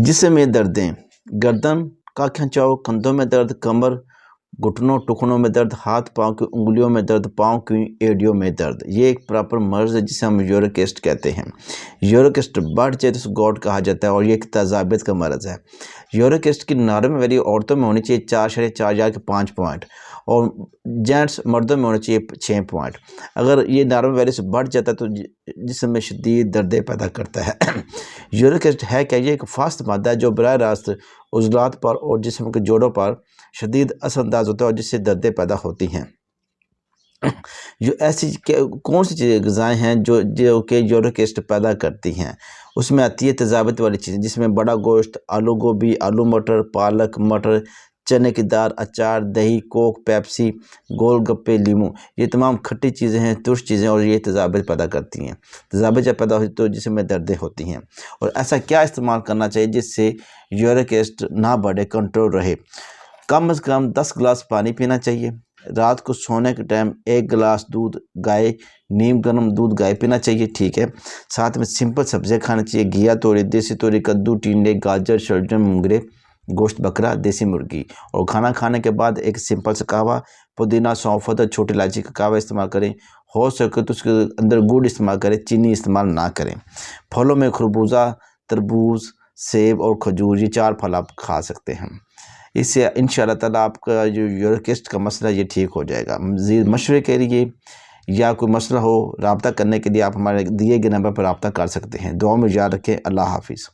जिस्म में दर्दें, गर्दन का खिंचाव, कंधों में दर्द, कमर, घुटनों टुकड़ों में दर्द, हाथ पाँव की उंगलियों में दर्द, पाँव की एड़ियों में दर्द। ये एक प्रॉपर मर्ज़ है जिसे हम यूरिक एसिड कहते हैं। यूरिक एसिड बढ़ जाए तो उसे गॉट कहा जाता है और ये एक तेज़ाबियत का मर्ज़ है। यूरिक एसिड की नॉर्मल वैल्यू औरतों में होनी चाहिए 4.4 या 5 पॉइंट और जेंट्स मर्दों में होनी चाहिए 6 पॉइंट। अगर ये नॉर्मल वैल्यू से बढ़ जाता है तो जिस्म में शदीद दर्द पैदा करता है। यूरिक एसिड है क्या? ये एक फास्ट मादा है जो बराह रास्त उज़लात पर और जिस्म के जोड़ों पर शदीद असरअंदाज होता है और जिससे दर्दें पैदा होती हैं। जो ऐसी कौन सी चीज़ें ग़िज़ाएँ हैं जो कि यूरिक एसिड पैदा करती हैं? उसमें आती है तेज़ाबियत वाली चीज़ें जिसमें बड़ा गोश्त, आलू गोभी, आलू मटर, पालक, मटर, चने की दाल, अचार, दही, कोक, पेप्सी, गोलगप्पे, लीमू। ये तमाम खट्टी चीज़ें हैं, तुर्श चीज़ें और ये तेज़ाबियत पैदा करती हैं। तेज़ाबियत जब पैदा होती है तो जिस्म में दर्दें होती हैं। और ऐसा क्या इस्तेमाल करना चाहिए जिससे यूरिक एसिड ना बढ़े, कंट्रोल रहे? कम से कम 10 गिलास पानी पीना चाहिए। रात को सोने के टाइम 1 गिलास दूध गाय, नीम गर्म दूध गाय पीना चाहिए, ठीक है। साथ में सिंपल सब्जियां खानी चाहिए, घिया तोरी, देसी तोरी, कद्दू, टिंडे, गाजर, शलजम, मूंगरे, गोश्त बकरा, देसी मुर्गी। और खाना खाने के बाद एक सिंपल सा कहवा, पुदीना, सौंफ और छोटी इलायची का कहवा इस्तेमाल करें। हो सके तो उसके अंदर गुड़ इस्तेमाल करें, चीनी इस्तेमाल ना करें। फलों में खरबूजा, तरबूज, सेब और खजूर, ये 4 फल आप खा सकते हैं। इससे इंशाअल्लाह ताला आपका जो यूरिक एसिड का मसला ये ठीक हो जाएगा। मज़ीद मशवरे के लिए या कोई मसला हो, राब्ता करने के लिए आप हमारे दिए गए नंबर पर राब्ता कर सकते हैं। दुआ में याद रखें। अल्लाह हाफ़िज़।